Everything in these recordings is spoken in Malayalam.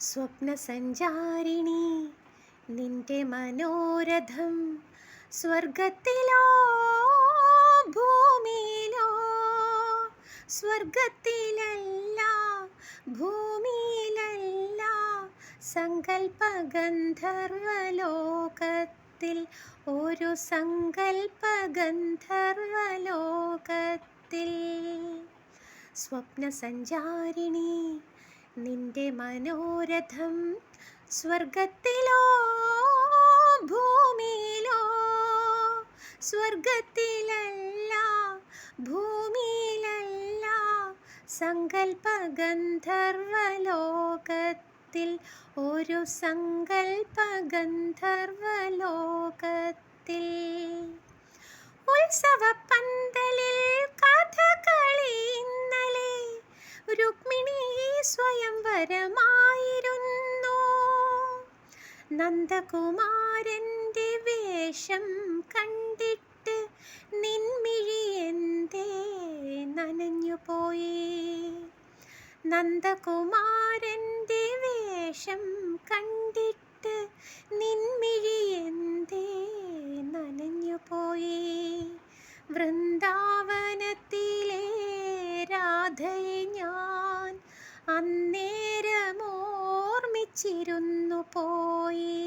സ്വപ്നസഞ്ചാരിണി നിന്റെ മനോരഥം സ്വർഗത്തിലോ ഭൂമിയിലോ, സ്വർഗത്തിലല്ല ഭൂമിയിലല്ല, സങ്കൽപ്പ ഗന്ധർവലോകത്തിൽ, ഒരു സങ്കൽപ്പ ഗന്ധർവലോകത്തിൽ. സ്വപ്നസഞ്ചാരിണി നിന്റെ മനോരഥം സ്വർഗത്തിലോ ഭൂമിയിലോ, സ്വർഗത്തിലല്ല ഭൂമിയിലല്ല, സങ്കൽപ്പ ഗന്ധർവലോകത്തിൽ, ഒരു സങ്കൽപ്പ ഗന്ധർവലോകത്തിൽ. ഉത്സവപ്പന്തലിൽ കഥകളി ഇന്നലെ, രുക്മിണി സ്വയംവരമായിരുന്നു. നന്ദകുമാരൻ്റെ വേഷം കണ്ടിട്ട് നിൻമിഴി എന്തേ നനഞ്ഞുപോയി. നന്ദകുമാരൻ്റെ വേഷം കണ്ടിട്ട് നിൻമിഴി എന്തേ നനഞ്ഞുപോയി. വൃന്ദാവനത്തിലെ രാധയെ ഞാൻ അന്നേരമോർമ്മിച്ചിരുന്നു പോയി.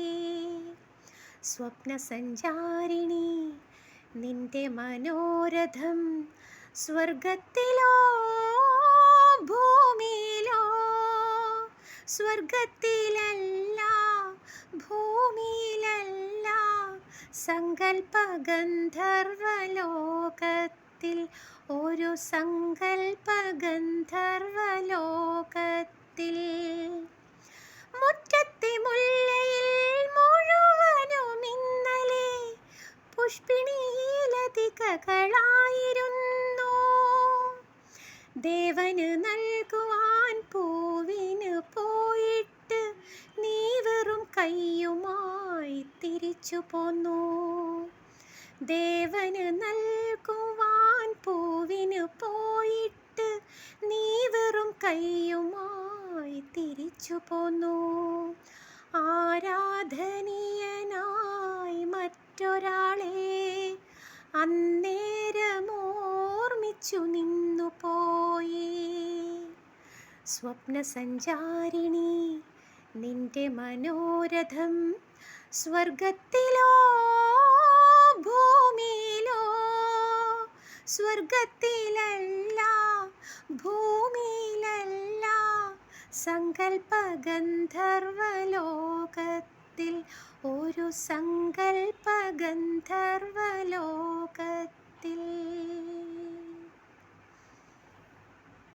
സ്വപ്നസഞ്ചാരിണി നിന്റെ മനോരഥം സ്വർഗത്തിലോ ഭൂമിയിലോ, സ്വർഗത്തിലല്ല ഭൂമിയിലല്ല, സങ്കൽപ്പ ഗന്ധർവലോകത്തിൽ, ഒരു സങ്കൽപ്പ ഗന്ധർവലോകത്തിൽ. മുറ്റത്തെ മുല്ലയിൽ മുഴുവനും ഇന്നലെ പുഷ്പിണീലതികകളായിരുന്നു. ദേവന് നൽകുവാൻ പൂവിന് പോയിട്ട് നീ വെറും കൈയുമായി തിരിച്ചു പോന്നു. ദേവന് നൽകുവാൻ പൂവിന് പോയിട്ട് നീ വെറും കൈയുമായി തിരിച്ചു പോന്നു. ആരാധനീയനായി മറ്റൊരാളെ അന്നേരമോർമ്മിച്ചു നിന്നു പോയി. സ്വപ്നസഞ്ചാരിണി നിന്റെ മനോരഥം സ്വർഗത്തിലോ ഭൂമിയിലോ, സ്വർഗത്തിലല്ല ഭൂമിയിലല്ല, സങ്കൽപ്പ ഗന്ധർവലോകത്തിൽ, ഒരു സങ്കൽപ്പ ഗന്ധർവലോകത്തിൽ.